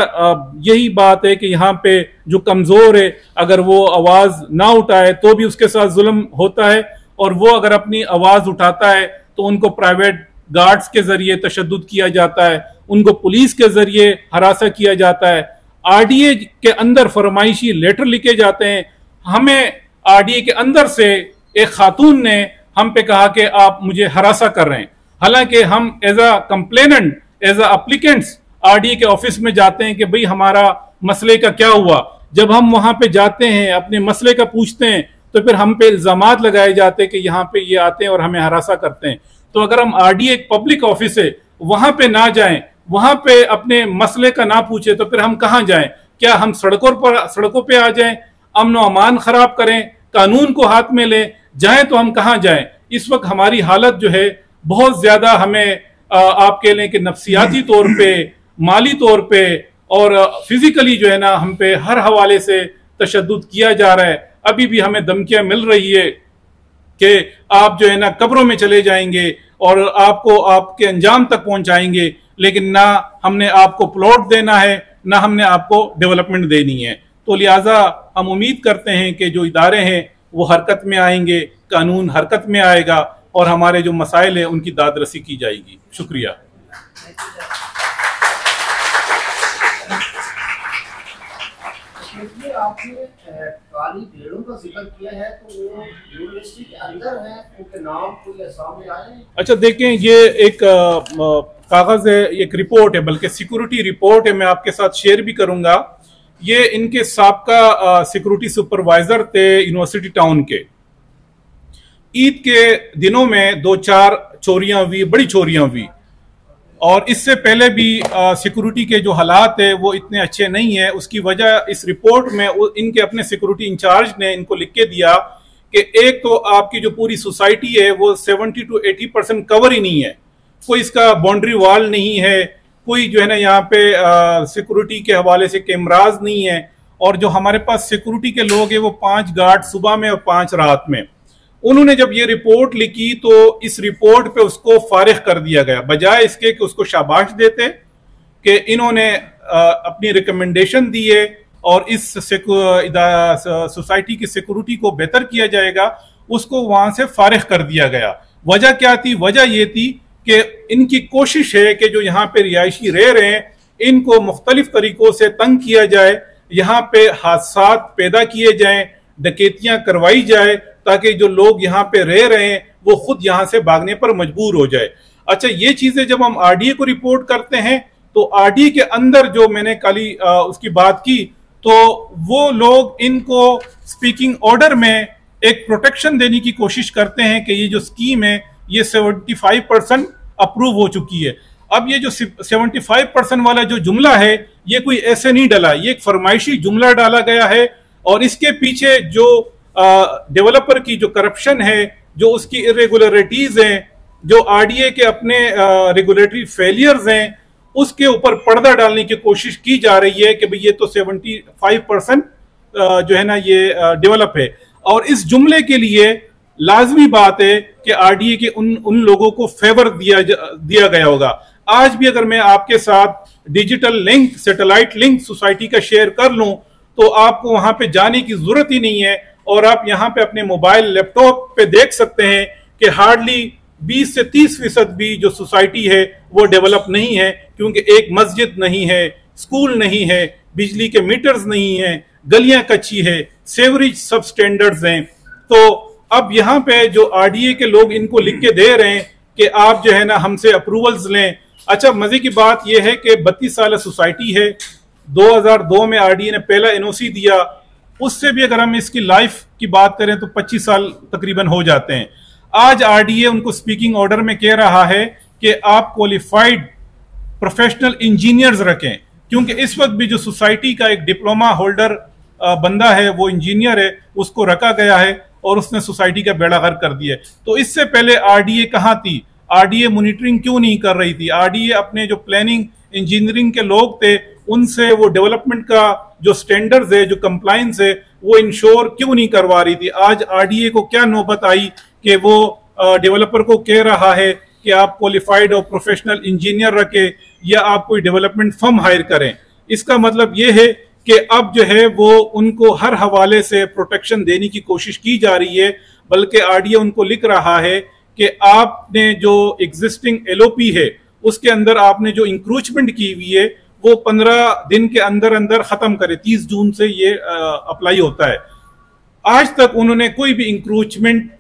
यही बात है कि यहाँ पे जो कमजोर है अगर वो आवाज ना उठाए तो भी उसके साथ जुल्म होता है, और वो अगर अपनी आवाज उठाता है तो उनको प्राइवेट गार्ड्स के जरिए तशद्दुद किया जाता है, उनको पुलिस के जरिए हरासा किया जाता है। RDA के अंदर फरमाइशी लेटर लिखे जाते हैं। हमें RDA के अंदर से एक खातून ने हम पे कहा कि आप मुझे हरासा कर रहे हैं, हालांकि हम as a complainant as a applicants RDA के ऑफिस में जाते हैं कि भाई हमारा मसले का क्या हुआ। जब हम वहां पे जाते हैं अपने मसले का पूछते हैं तो फिर हम पे इल्जामात लगाए जाते हैं कि यहाँ पे ये आते हैं और हमें हरासा करते हैं। तो अगर हम RDA एक पब्लिक ऑफिस है वहां पे ना जाएं, वहां पे अपने मसले का ना पूछे तो फिर हम कहाँ जाएं? क्या हम सड़कों पे आ जाएं, अमन व अमान खराब करें, कानून को हाथ में लें? जाएं तो हम कहाँ जाएं? इस वक्त हमारी हालत जो है बहुत ज्यादा हमें आप कह लें कि नफ्सियाती तौर पे, माली तौर पे और फिजिकली जो है ना हम पे हर हवाले से तशद्दुद किया जा रहा है। अभी भी हमें धमकियां मिल रही है कि आप जो है ना कब्रों में चले जाएंगे और आपको आपके अंजाम तक पहुंचाएंगे, लेकिन ना हमने आपको प्लॉट देना है ना हमने आपको डेवलपमेंट देनी है। तो लिहाजा हम उम्मीद करते हैं कि जो इदारे हैं वो हरकत में आएंगे, कानून हरकत में आएगा और हमारे जो मसाइल है उनकी दादरसी की जाएगी। शुक्रिया। आपने काली भेड़ों का जिक्र किया है, तो वो यूनिवर्सिटी के अंदर है, उनके नाम कोई सामने आए? अच्छा देखें, ये एक कागज है, एक रिपोर्ट है, बल्कि सिक्योरिटी रिपोर्ट है, मैं आपके साथ शेयर भी करूंगा। ये इनके साबका सिक्योरिटी सुपरवाइजर थे यूनिवर्सिटी टाउन के। ईद के दिनों में 2-4 चोरियां हुई, बड़ी चोरियां हुई, और इससे पहले भी सिक्योरिटी के जो हालात है वो इतने अच्छे नहीं है। उसकी वजह इस रिपोर्ट में इनके अपने सिक्योरिटी इंचार्ज ने इनको लिख के दिया कि एक तो आपकी जो पूरी सोसाइटी है वो 70 to 80% कवर ही नहीं है, कोई इसका बाउंड्री वॉल नहीं है, कोई जो है ना यहाँ पे सिक्योरिटी के हवाले से कैमराज नहीं है, और जो हमारे पास सिक्योरिटी के लोग हैं वो 5 गार्ड सुबह में और 5 रात में। उन्होंने जब ये रिपोर्ट लिखी तो इस रिपोर्ट पे उसको फारिग कर दिया गया, बजाय इसके कि उसको शाबाश देते कि इन्होंने अपनी रिकमेंडेशन दी है और इस सोसाइटी की सिक्योरिटी को बेहतर किया जाएगा, उसको वहां से फारिग कर दिया गया। वजह क्या थी? वजह ये थी कि इनकी कोशिश है कि जो यहाँ पे रिहायशी रह रहे हैं इनको मुख्तलिफ तरीकों से तंग किया जाए, यहाँ पे हादसात पैदा किए जाएं, डकैतियां करवाई जाए ताकि जो लोग यहाँ पे रह रहे हैं वो खुद यहाँ से भागने पर मजबूर हो जाए। अच्छा, ये चीजें जब हम आरडीए को रिपोर्ट करते हैं तो आरडीए के अंदर जो मैंने कल उसकी बात की तो वो लोग इनको स्पीकिंग ऑर्डर में एक प्रोटेक्शन देने की कोशिश करते हैं कि ये जो स्कीम है ये 75% अप्रूव हो चुकी है। अब ये जो 75% वाला जो जुमला है ये कोई ऐसे नहीं डला, ये एक फरमाइशी जुमला डाला गया है और इसके पीछे जो डेवलपर की जो करप्शन है, जो उसकी इरेगुलरिटीज हैं, जो आरडीए के अपने रेगुलेटरी फेलियर्स हैं, उसके ऊपर पर्दा डालने की कोशिश की जा रही है कि भाई ये तो 75% जो है ना ये डेवलप है। और इस जुमले के लिए लाजमी बात है कि आरडीए के उन लोगों को फेवर दिया गया होगा। आज भी अगर मैं आपके साथ digital link, satellite link society का शेयर कर लूं तो आपको वहां पे जाने की जरूरत ही नहीं है और आप यहां पे अपने मोबाइल, लैपटॉप पे देख सकते हैं कि हार्डली 20 से 30% भी जो सोसाइटी है वो डेवलप नहीं है, क्योंकि एक मस्जिद नहीं है, स्कूल नहीं है, बिजली के मीटर्स नहीं है, गलियां कच्ची है, सेवरेज सब स्टैंडर्ड्स हैं। तो अब यहाँ पे जो आरडीए के लोग इनको लिख के दे रहे हैं कि आप जो है ना हमसे अप्रूवल्स लें। अच्छा, मजे की बात यह है कि 32 साल सोसाइटी है, 2002 में आरडीए ने पहला एनओसी दिया, उससे भी अगर हम इसकी लाइफ की बात करें तो 25 साल तकरीबन हो जाते हैं। आज आरडीए उनको स्पीकिंग ऑर्डर में कह रहा है कि आप क्वालिफाइड प्रोफेशनल इंजीनियर्स रखें, क्योंकि इस वक्त भी जो सोसाइटी का एक डिप्लोमा होल्डर बंदा है वो इंजीनियर है, उसको रखा गया है और उसने सोसाइटी का बेड़ा गर्क कर दिया है। तो इससे पहले आरडीए कहाँ थी? आरडीए मॉनिटरिंग क्यों नहीं कर रही थी? आरडीए अपने जो प्लानिंग इंजीनियरिंग के लोग थे उनसे वो डेवलपमेंट का जो स्टैंडर्ड्स है, जो कंप्लायंस है, वो इंश्योर क्यों नहीं करवा रही थी? आज आरडीए को क्या नौबत आई कि वो डेवलपर को कह रहा है कि आप क्वालिफाइड और प्रोफेशनल इंजीनियर रखें या आप कोई डेवलपमेंट फर्म हायर करें। इसका मतलब ये है कि अब जो है वो उनको हर हवाले से प्रोटेक्शन देने की कोशिश की जा रही है, बल्कि आरडीए उनको लिख रहा है कि आपने जो एग्जिस्टिंग एलओपी है उसके अंदर आपने जो इंक्रोचमेंट की हुई है वो 15 दिन के अंदर अंदर खत्म करे। 30 जून से ये अप्लाई होता है। आज तक उन्होंने कोई भी इंक्रोचमेंट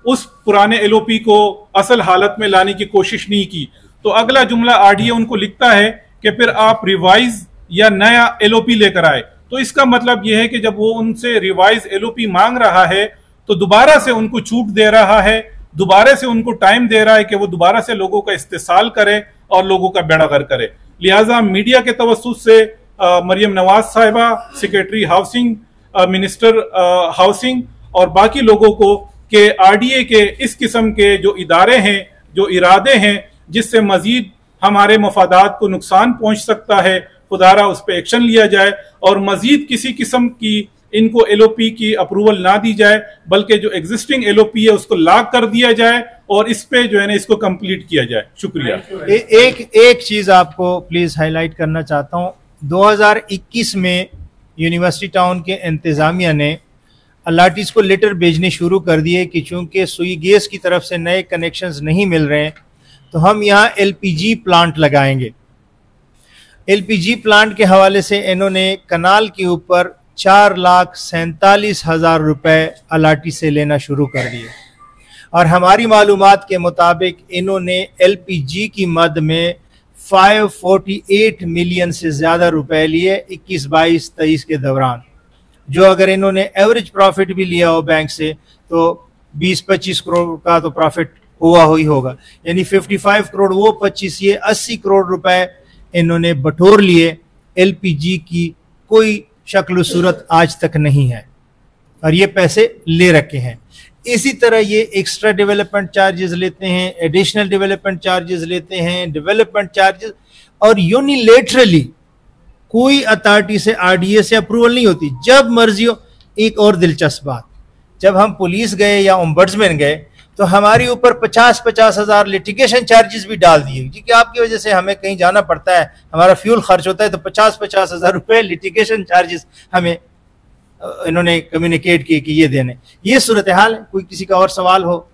उस पुराने एलओपी को असल हालत में लाने की कोशिश नहीं की। तो अगला जुमला आरडीए उनको लिखता है कि फिर आप रिवाइज या नया एलओपी लेकर आए। तो इसका मतलब यह है कि जब वो उनसे रिवाइज एलओपी मांग रहा है तो दोबारा से उनको छूट दे रहा है, दोबारा से उनको टाइम दे रहा है कि वो दोबारा से लोगों का इस्तेसाल करे और लोगों का बेड़ा गर्क करे। लिहाजा मीडिया के तवस्सुस से मरियम नवाज साहिबा, सेक्रेटरी हाउसिंग, मिनिस्टर हाउसिंग और बाकी लोगों को कि आरडीए के इस किस्म के जो इदारे हैं, जो इरादे हैं जिससे मजीद हमारे मफादात को नुकसान पहुंच सकता है, खुदारा उस पर एक्शन लिया जाए और मजीद किसी किस्म की इनको एलओपी की अप्रूवल ना दी जाए, बल्कि जो एग्जिस्टिंग एलओपी है उसको लॉक कर दिया जाए और इस पे जो है ना इसको कंप्लीट किया जाए। शुक्रिया। एक चीज आपको प्लीज हाईलाइट करना चाहता हूं। 2021 में यूनिवर्सिटी टाउन के इंतजामिया ने अलाटीज को लेटर भेजने शुरू कर दिए कि चूंकि सुई गैस की तरफ से नए कनेक्शंस नहीं मिल रहे हैं तो हम यहाँ एलपीजी प्लांट लगाएंगे। एलपीजी प्लांट के हवाले से इन्होंने कनाल के ऊपर 4,47,000 रुपए अलाटी से लेना शुरू कर दिए और हमारी मालूमात के मुताबिक इन्होंने एलपीजी की मद में 548 मिलियन से ज़्यादा रुपए लिए 21-22-23 के दौरान, जो अगर इन्होंने एवरेज प्रॉफिट भी लिया हो बैंक से तो 20-25 करोड़ का तो प्रॉफिट हुआ ही होगा। यानी 55 करोड़ वो 25, ये 80 करोड़ रुपए इन्होंने बटोर लिए। एलपीजी की कोई शक्ल सूरत आज तक नहीं है और ये पैसे ले रखे हैं। इसी तरह ये एक्स्ट्रा डेवलपमेंट चार्जेस लेते हैं, एडिशनल डेवलपमेंट चार्जेस लेते हैं, डेवलपमेंट चार्जेस, और यूनिलेटरली कोई अथॉरिटी से आरडीए से अप्रूवल नहीं होती, जब मर्जी हो। एक और दिलचस्प बात, जब हम पुलिस गए या ओम्बड्समैन गए तो हमारे ऊपर 50-50 हज़ार लिटिगेशन चार्जेस भी डाल दिए जी कि आपकी वजह से हमें कहीं जाना पड़ता है, हमारा फ्यूल खर्च होता है, तो 50-50 हज़ार रुपये लिटिगेशन चार्जेस हमें इन्होंने कम्युनिकेट किए कि ये देने। ये सूरत हाल है। कोई किसी का और सवाल हो?